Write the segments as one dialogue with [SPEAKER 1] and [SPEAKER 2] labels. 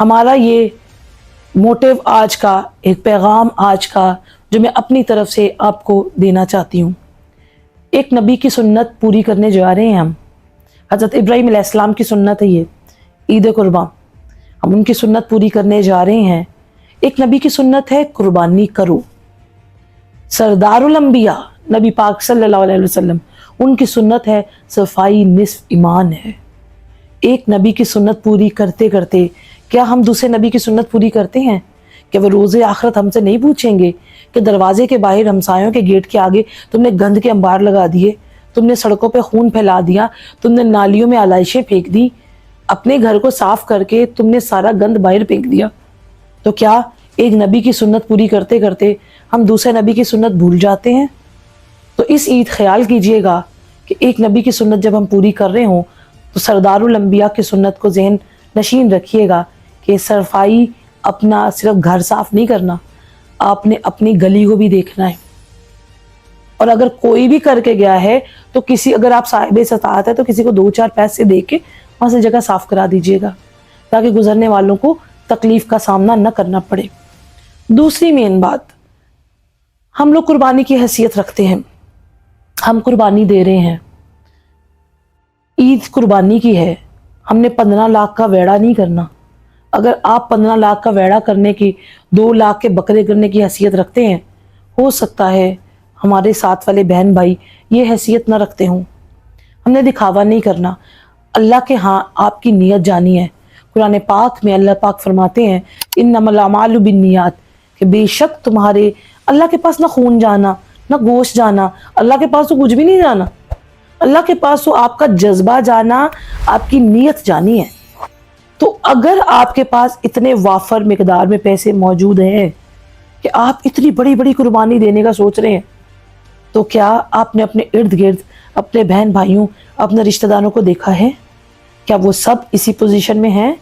[SPEAKER 1] ہمارا یہ موٹیو آج کا، ایک پیغام آج کا جو میں اپنی طرف سے آپ کو دینا چاہتی ہوں، ایک نبی کی سنت پوری کرنے جا رہے ہیں ہم۔ حضرت ابراہیم علیہ السلام کی سنت ہے یہ عید قرباں، ہم ان کی سنت پوری کرنے جا رہے ہیں۔ ایک نبی کی سنت ہے قربانی کرو۔ سردار الانبیاء نبی پاک صلی اللہ علیہ وسلم، ان کی سنت ہے صفائی نصف ایمان ہے۔ ایک نبی کی سنت پوری کرتے کرتے کیا ہم دوسرے نبی کی سنت پوری کرتے ہیں؟ کہ وہ روز آخرت ہم سے نہیں پوچھیں گے کہ دروازے کے باہر ہمسایوں کے گیٹ کے آگے تم نے گند کے انبار لگا دیے، تم نے سڑکوں پہ خون پھیلا دیا، تم نے نالیوں میں آلائشیں پھینک دی، اپنے گھر کو صاف کر کے تم نے سارا گند باہر پھینک دیا، تو کیا ایک نبی کی سنت پوری کرتے کرتے ہم دوسرے نبی کی سنت بھول جاتے ہیں؟ تو اس عید خیال کیجئے گا کہ ایک نبی کی سنت جب ہم پوری کر رہے ہوں تو سردار الانبیاء کی سنت کو ذہن نشین رکھیے گا کہ صفائی اپنا صرف گھر صاف نہیں کرنا، آپ نے اپنی گلی کو بھی دیکھنا ہے، اور اگر کوئی بھی کر کے گیا ہے تو اگر آپ صاحب استطاعت ہے تو کسی کو 2-4 پیسے دے کے وہاں سے جگہ صاف کرا دیجئے گا تاکہ گزرنے والوں کو تکلیف کا سامنا نہ کرنا پڑے۔ دوسری مین بات، ہم لوگ قربانی کی حیثیت رکھتے ہیں، ہم قربانی دے رہے ہیں، عید قربانی کی ہے، ہم نے 15 لاکھ کا ویڑا نہیں کرنا۔ اگر آپ 15 لاکھ کا ویڑا کرنے کی، 2 لاکھ کے بکرے کرنے کی حیثیت رکھتے ہیں، ہو سکتا ہے ہمارے ساتھ والے بہن بھائی یہ حیثیت نہ رکھتے ہوں۔ ہم نے دکھاوا نہیں کرنا، اللہ کے ہاں آپ کی نیت جانی ہے۔ قرآن پاک میں اللہ پاک فرماتے ہیں انما الاعمال بالنیات، کہ بے شک تمہارے اللہ کے پاس نہ خون جانا نہ گوشت جانا، اللہ کے پاس تو کچھ بھی نہیں جانا، اللہ کے پاس تو آپ کا جذبہ جانا، آپ کی نیت جانی ہے۔ تو اگر آپ کے پاس اتنے وافر مقدار میں پیسے موجود ہیں کہ آپ اتنی بڑی بڑی قربانی دینے کا سوچ رہے ہیں، تو کیا آپ نے اپنے ارد گرد اپنے بہن بھائیوں، اپنے رشتہ داروں کو دیکھا ہے؟ کیا وہ سب اسی پوزیشن میں ہیں؟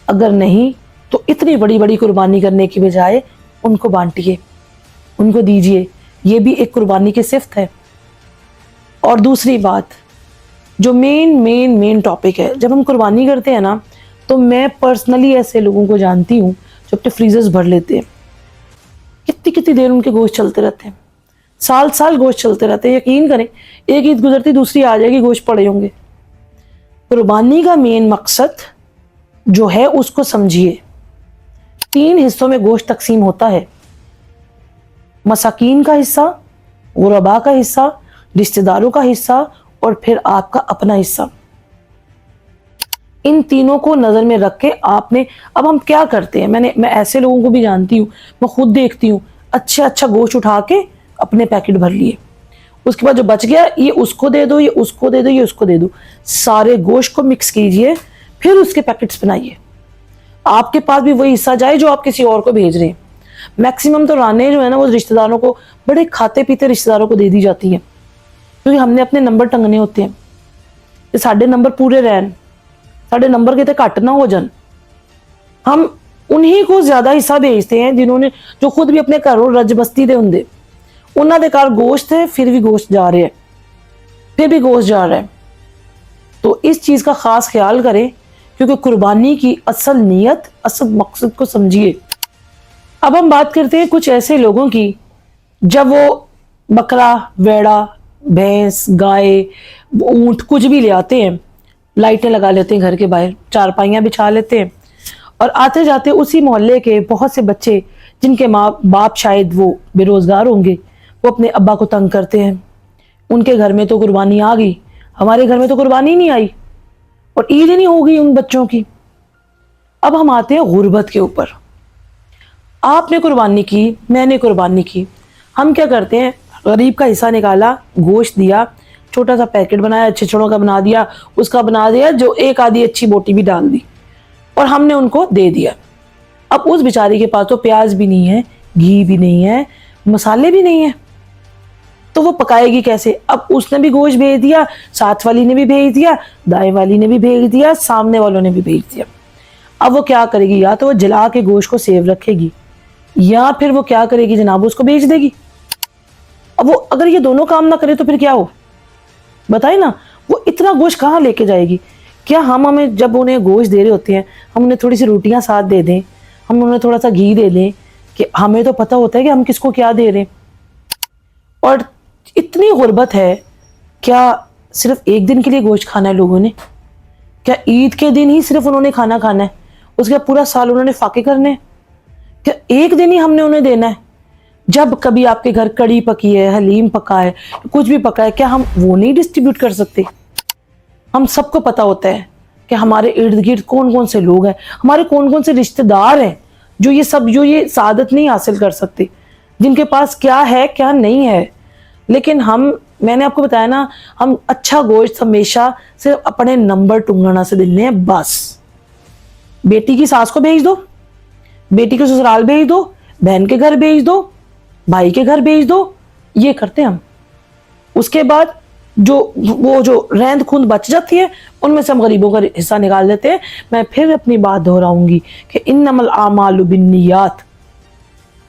[SPEAKER 1] اگر نہیں تو اتنی بڑی بڑی قربانی کرنے کی بجائے ان کو بانٹیے، ان کو دیجیے، یہ بھی ایک قربانی کی صفت ہے۔ اور دوسری بات جو مین ٹاپک ہے، جب ہم قربانی کرتے ہیں نا تو میں پرسنلی ایسے لوگوں کو جانتی ہوں جو اپنے فریزرز بھر لیتے ہیں، کتنی دیر ان کے گوشت چلتے رہتے ہیں، سال گوشت چلتے رہتے ہیں۔ یقین کریں ایک عید گزرتی دوسری آ جائے گی، گوشت پڑے ہوں گے۔ قربانی کا مین مقصد جو ہے اس کو سمجھیے، 3 حصوں میں گوشت تقسیم ہوتا ہے، مساکین کا حصہ، غرباء کا حصہ، رشتہ داروں کا حصہ، اور پھر آپ کا اپنا حصہ۔ ان تینوں کو نظر میں رکھ کے آپ نے، اب ہم کیا کرتے ہیں، میں ایسے لوگوں کو بھی جانتی ہوں، میں خود دیکھتی ہوں، اچھا گوشت اٹھا کے اپنے پیکٹ بھر لیے، اس کے بعد جو بچ گیا یہ اس کو دے دو، یہ اس کو دے دو، یہ اس کو دے دو، سارے گوشت کو مکس کیجئے، پھر اس کے پیکٹس بنائیے، آپ کے پاس بھی وہی حصہ جائے جو آپ کسی اور کو بھیج رہے ہیں۔ میکسیمم تو رانے جو ہے نا وہ رشتہ داروں کو، بڑے کھاتے پیتے رشتہ داروں کو دے دی جاتی ہیں، کیونکہ ہم نے اپنے نمبر ٹنگنے ہوتے ہیں کہ ساڈے نمبر پورے رہن، ساڈے نمبر کتے گھٹ نہ ہو جان۔ ہم انہی کو زیادہ حصہ بھیجتے ہیں جو خود بھی اپنے گھروں رج بستی دے ہوندے، انہاں دے گھر گوشت ہے پھر بھی گوشت جا رہا ہے۔ تو اس چیز کا خاص خیال کریں، کیونکہ قربانی کی اصل نیت، اصل مقصد کو سمجھیے۔ اب ہم بات کرتے ہیں کچھ ایسے لوگوں کی جب وہ بکرا، ویڑا، بھینس، گائے، اونٹ کچھ بھی لے آتے ہیں، لائٹیں لگا لیتے ہیں گھر کے باہر، چارپائیاں بچھا لیتے ہیں، اور آتے جاتے اسی محلے کے بہت سے بچے جن کے ماں باپ شاید وہ بے روزگار ہوں گے، وہ اپنے ابا کو تنگ کرتے ہیں، ان کے گھر میں تو قربانی آ گئی، ہمارے گھر میں تو قربانی نہیں آئی، اور عید ہی نہیں ہوگی ان بچوں کی۔ اب ہم آتے ہیں غربت کے اوپر۔ آپ نے قربانی کی، میں نے قربانی کی، ہم کیا کرتے ہیں، غریب کا حصہ نکالا، گوشت دیا، چھوٹا سا پیکٹ بنایا، اچھے چھوڑوں کا بنا دیا، اس کا بنا دیا، جو ایک آدھی اچھی بوٹی بھی ڈال دی، اور ہم نے ان کو دے دیا۔ اب اس بیچاری کے پاس تو پیاز بھی نہیں ہے، گھی بھی نہیں ہے، مسالے بھی نہیں ہیں، تو وہ پکائے گی کیسے؟ اب اس نے بھی گوشت بھیج دیا، ساتھ والی نے بھی بھیج دیا، دائیں والی نے بھی بھیج دیا، سامنے والوں نے بھی بھیج دیا۔ اب وہ کیا کرے گی؟ یا تو وہ جلا کے گوشت کو سیو رکھے گی، یا پھر وہ کیا کرے گی جناب، اس کو بیچ دے گی۔ اب وہ اگر یہ دونوں کام نہ کرے تو پھر کیا ہو؟ بتائیں نا، وہ اتنا گوشت کہاں لے کے جائے گی؟ کیا ہم ہمیں جب انہیں گوشت دے رہے ہوتے ہیں ہم انہیں تھوڑی سی روٹیاں ساتھ دے دیں, ہم انہیں تھوڑا سا گھی دے دیں, کہ ہمیں تو پتہ ہوتا ہے کہ ہم کس کو کیا دے رہے ہیں. اور اتنی غربت ہے, کیا صرف ایک دن کے لیے گوشت کھانا ہے لوگوں نے؟ کیا عید کے دن ہی صرف انہوں نے کھانا کھانا ہے؟ اس کے پورا سال انہوں نے فاقے کرنے ہیں؟ کیا ایک دن ہی ہم نے انہیں دینا ہے؟ جب کبھی آپ کے گھر کڑی پکی ہے, حلیم پکا ہے, کچھ بھی پکا ہے, کیا ہم وہ نہیں ڈسٹریبیوٹ کر سکتے؟ ہم سب کو پتا ہوتا ہے کہ ہمارے ارد گرد کون کون سے لوگ ہیں, ہمارے کون کون سے رشتہ دار ہیں جو یہ سعادت نہیں حاصل کر سکتے, جن کے پاس کیا ہے کیا نہیں ہے. لیکن میں نے آپ کو بتایا نا, ہم اچھا گوشت ہمیشہ صرف اپنے نمبر ٹنگانا سے دلنے ہیں بس. بیٹی کی ساس کو بھیج دو, بیٹی کے سسرال بھیج دو, بہن کے گھر بھیج دو, بھائی کے گھر بھیج دو, یہ کرتے ہیں ہم. اس کے بعد جو رہند خوند بچ جاتی ہے ان میں سے ہم غریبوں کا حصہ نکال دیتے ہیں. میں پھر اپنی بات دہراؤں گی کہ انما الاعمال بالنیات,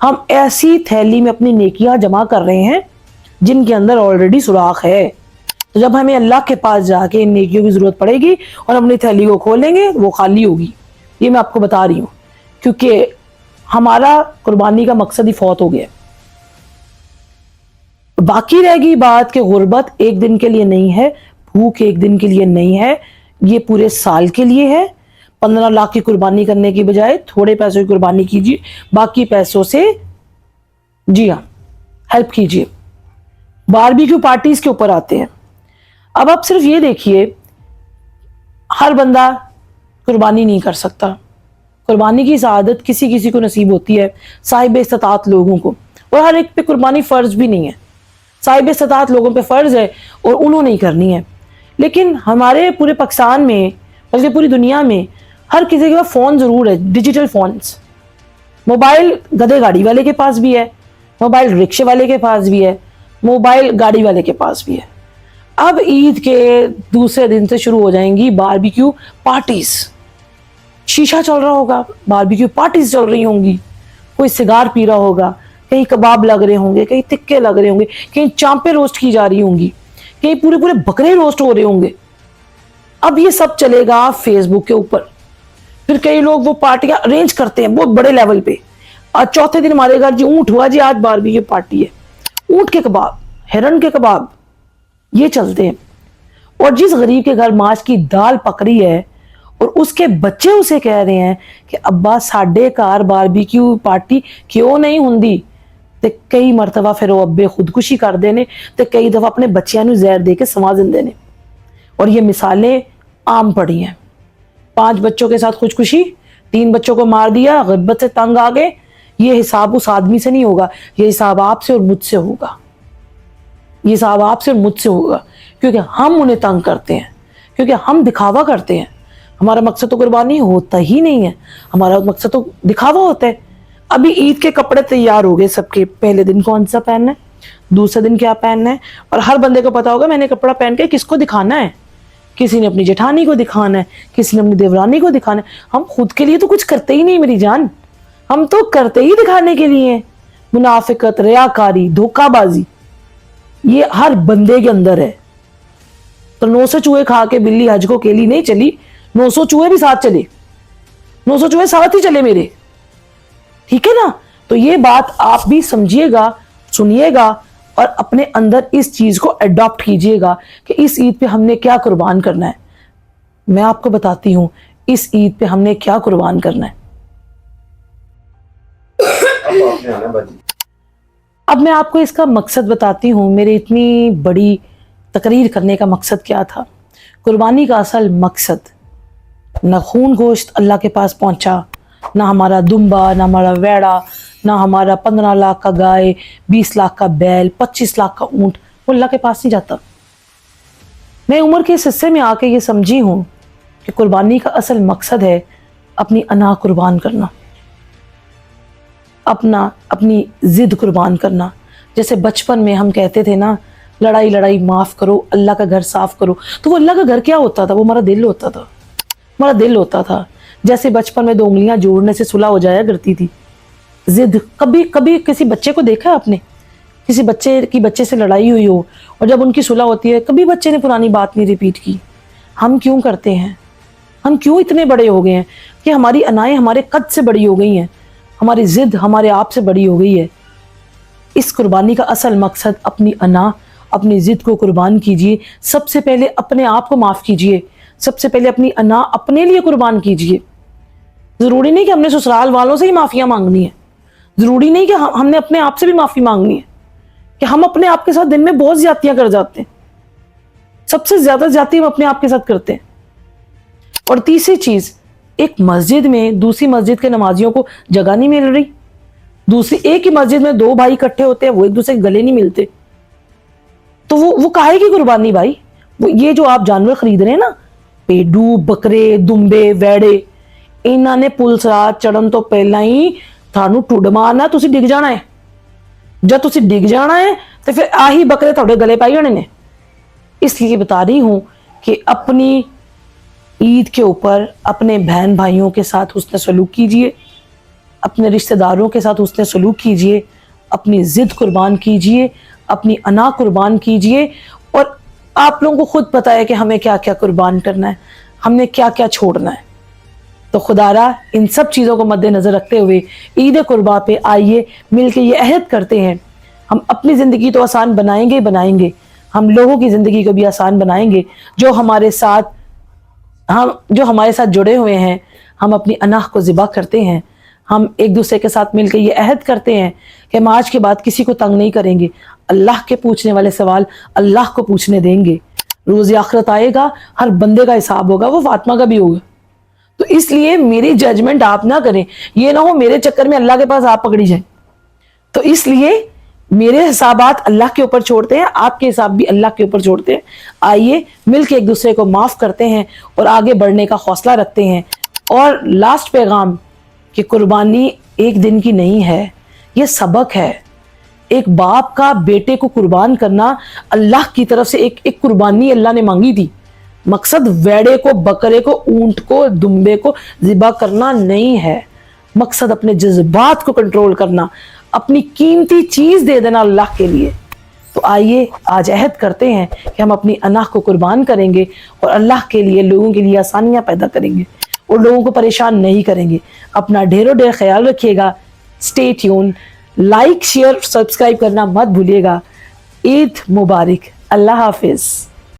[SPEAKER 1] ہم ایسی تھیلی میں اپنی نیکیاں جمع کر رہے ہیں جن کے اندر آلریڈی سوراخ ہے. تو جب ہمیں اللہ کے پاس جا کے ان نیکیوں کی ضرورت پڑے گی اور ہم اپنی تھیلی کو کھولیں گے وہ خالی ہوگی. یہ میں آپ کو بتا رہی ہوں, کیونکہ ہمارا قربانی کا مقصد ہی فوت ہو گیا. باقی رہ گئی بات کہ غربت ایک دن کے لیے نہیں ہے, بھوک ایک دن کے لیے نہیں ہے, یہ پورے سال کے لیے ہے. 15 لاکھ کی قربانی کرنے کی بجائے تھوڑے پیسوں کی قربانی کیجیے, باقی پیسوں سے جی ہاں ہیلپ کیجیے. باربیکیو پارٹیز کے اوپر آتے ہیں. اب آپ صرف یہ دیکھیے, ہر بندہ قربانی نہیں کر سکتا. قربانی کی سعادت کسی کسی کو نصیب ہوتی ہے, صاحب استطاعت لوگوں کو, اور ہر ایک پہ قربانی فرض بھی نہیں ہے. صاحب استطاعت لوگوں پہ فرض ہے اور انہوں نے کرنی ہے. لیکن ہمارے پورے پاکستان میں بلکہ پوری دنیا میں ہر کسی کے پاس فون ضرور ہے, ڈیجیٹل فونز. موبائل گدے گاڑی والے کے پاس بھی ہے, موبائل رکشے والے کے پاس بھی ہے, موبائل گاڑی والے کے پاس بھی ہے. اب عید کے دوسرے دن سے شروع ہو جائیں گی باربیکیو پارٹیز. شیشہ چل رہا ہوگا, باربیکیو پارٹیز چل رہی ہوں گی, کوئی سگار پی رہا ہوگا, کہیں کباب لگ رہے ہوں گے, کہیں تکے لگ رہے ہوں گے, کہیں چانپیں روسٹ کی جا رہی ہوں گی, کہیں پورے بکرے روسٹ ہو رہے ہوں گے. اب یہ سب چلے گا فیس بک کے اوپر. پھر کئی لوگ وہ پارٹیاں ارینج کرتے ہیں بہت بڑے لیول پہ. آج چوتھے دن ہمارے گھر جی اونٹ ہوا, جی آج باربیکیو پارٹی ہے, اونٹ کے کباب, ہرن کے کباب, یہ چلتے ہیں. اور جس غریب کے گھر ماش کی دال پک رہی ہے اور اس کے بچے اسے کہہ رہے ہیں کہ ابا ساڈے کار باربیکیو پارٹی کیوں نہیں ہوندی, تے کئی مرتبہ پھر وہ ابے خودکشی کر دینے, تے کئی دفعہ اپنے بچیاں نو زہر دے کے سما دینے. اور یہ مثالیں عام پڑی ہیں. 5 بچوں کے ساتھ خودکشی, 3 بچوں کو مار دیا, غربت سے تنگ آ گئے. یہ حساب اس آدمی سے نہیں ہوگا, یہ حساب آپ سے اور مجھ سے ہوگا. یہ حساب آپ سے اور مجھ سے ہوگا, کیونکہ ہم انہیں تنگ کرتے ہیں, کیونکہ ہم دکھاوا کرتے ہیں. ہمارا مقصد تو قربانی ہوتا ہی نہیں ہے, ہمارا مقصد تو دکھاوا ہوتا ہے. ابھی عید کے کپڑے تیار ہو گئے سب کے, پہلے دن کون سا پہننا ہے, دوسرے دن کیا پہننا ہے, اور ہر بندے کو پتا ہوگا میں نے کپڑا پہن کے کس کو دکھانا ہے. کسی نے اپنی جٹھانی کو دکھانا ہے, کسی نے اپنی دیورانی کو دکھانا ہے. ہم خود کے لیے تو کچھ کرتے ہی نہیں میری جان, ہم تو کرتے ہی دکھانے کے لیے. منافقت, ریاکاری, دھوکہ بازی, یہ ہر بندے کے اندر ہے. تو 900 چوہے کھا کے بلی حج کو کیلی نہیں چلی, 900 چوہے بھی ساتھ چلے, 900 چوہے ساتھ ہی چلے میرے. ٹھیک ہے نا. تو یہ بات آپ بھی سمجھیے گا, سنیے گا, اور اپنے اندر اس چیز کو اڈاپٹ کیجئے گا کہ اس عید پہ ہم نے کیا قربان کرنا ہے. میں آپ کو بتاتی ہوں اس عید پہ ہم نے کیا قربان کرنا ہے. اب میں آپ کو اس کا مقصد بتاتی ہوں, میرے اتنی بڑی تقریر کرنے کا مقصد کیا تھا. قربانی کا اصل مقصد نہ خون گوشت اللہ کے پاس پہنچا, نہ ہمارا دمبا, نہ ہمارا ویڑا, نہ ہمارا 15 لاکھ کا گائے, 20 لاکھ کا بیل, 25 لاکھ کا اونٹ, وہ اللہ کے پاس نہیں جاتا. میں عمر کے اس حصے میں آ کے یہ سمجھی ہوں کہ قربانی کا اصل مقصد ہے اپنی انا قربان کرنا, اپنی ضد قربان کرنا. جیسے بچپن میں ہم کہتے تھے نا, لڑائی معاف کرو, اللہ کا گھر صاف کرو. تو وہ اللہ کا گھر کیا ہوتا تھا, وہ ہمارا دل ہوتا تھا, ہمارا دل ہوتا تھا. جیسے بچپن میں 2 انگلیاں جوڑنے سے صلح ہو جایا کرتی تھی. ضد, کبھی کسی بچے کو دیکھا آپ نے, کسی بچے کی بچے سے لڑائی ہوئی ہو اور جب ان کی صلح ہوتی ہے کبھی بچے نے پرانی بات نہیں ریپیٹ کی. ہم کیوں کرتے ہیں, ہم کیوں اتنے بڑے ہو گئے ہیں کہ ہماری انائیں ہمارے قد سے بڑی ہو گئی ہیں, ہماری ضد ہمارے آپ سے بڑی ہو گئی ہے. اس قربانی کا اصل مقصد اپنی انا, اپنی ضد کو قربان کیجئے. سب سے پہلے اپنے آپ کو معاف کیجئے, سب سے پہلے اپنی انا اپنے لیے قربان کیجئے. ضروری نہیں کہ ہم نے سسرال والوں سے ہی معافیاں مانگنی ہے, ضروری نہیں کہ ہم نے اپنے آپ سے بھی معافی مانگنی ہے, کہ ہم اپنے آپ کے ساتھ دن میں بہت زیادتیاں کر جاتے ہیں. سب سے زیادہ زیادتی ہم اپنے آپ کے ساتھ کرتے ہیں. اور تیسری چیز, ایک مسجد میں دوسری مسجد کے نمازیوں کو جگہ نہیں مل رہی, دوسری ایک ہی مسجد میں دو بھائی اکٹھے ہوتے ہیں, وہ ایک دوسرے کے گلے نہیں ملتے, تو وہ کاہے کی قربانی بھائی؟ یہ جو آپ جانور خرید رہے ہیں نا, پیڈو, بکرے, دمبے, ویڑے, انہاں نے پلس رات چڑھن تو پہلا ہی تھانوں ٹوڈ مارنا, تسی ڈگ جانا ہے. جب تسی ڈگ جانا ہے تو پھر آہی بکرے تھوڑے گلے پائی جانے نے. اس لیے بتا رہی ہوں کہ اپنی عید کے اوپر اپنے بہن بھائیوں کے ساتھ حسن سلوک کیجئے, اپنے رشتہ داروں کے ساتھ حسن سلوک کیجئے, اپنی ضد قربان کیجئے, اپنی انا قربان کیجئے. اور آپ لوگوں کو خود پتہ ہے کہ ہمیں کیا کیا قربان کرنا ہے, ہم نے کیا کیا چھوڑنا ہے. تو خدا را ان سب چیزوں کو مد نظر رکھتے ہوئے عید قربا پہ آئیے مل کے یہ عہد کرتے ہیں, ہم اپنی زندگی تو آسان بنائیں گے بنائیں گے, ہم لوگوں کی زندگی کو بھی آسان بنائیں گے. جو ہمارے ساتھ جڑے ہوئے ہیں, ہم اپنی انا کو ذبح کرتے ہیں, ہم ایک دوسرے کے ساتھ مل کے یہ عہد کرتے ہیں کہ ہم آج کے بعد کسی کو تنگ نہیں کریں گے. اللہ کے پوچھنے والے سوال اللہ کو پوچھنے دیں گے. روز آخرت آئے گا, ہر بندے کا حساب ہوگا, وہ فاطمہ کا بھی ہوگا. تو اس لیے میری ججمنٹ آپ نہ کریں, یہ نہ ہو میرے چکر میں اللہ کے پاس آپ پکڑی جائیں. تو اس لیے میرے حسابات اللہ کے اوپر چھوڑتے ہیں, آپ کے حساب بھی اللہ کے اوپر چھوڑتے ہیں. آئیے مل کے ایک دوسرے کو معاف کرتے ہیں اور آگے بڑھنے کا حوصلہ رکھتے ہیں. اور لاسٹ پیغام کہ قربانی ایک دن کی نہیں ہے, یہ سبق ہے. ایک باپ کا بیٹے کو قربان کرنا اللہ کی طرف سے ایک قربانی اللہ نے مانگی تھی. مقصد ویڑے کو, بکرے کو, اونٹ کو, دمبے کو ذبح کرنا نہیں ہے. مقصد اپنے جذبات کو کنٹرول کرنا, اپنی قیمتی چیز دے دینا اللہ کے لیے. تو آئیے آج عہد کرتے ہیں کہ ہم اپنی انا کو قربان کریں گے اور اللہ کے لیے لوگوں کے لیے آسانیاں پیدا کریں گے اور لوگوں کو پریشان نہیں کریں گے. اپنا ڈھیر خیال رکھیے گا. Stay tune, like, share, subscribe کرنا مت بھولیے گا. عید مبارک. اللہ حافظ.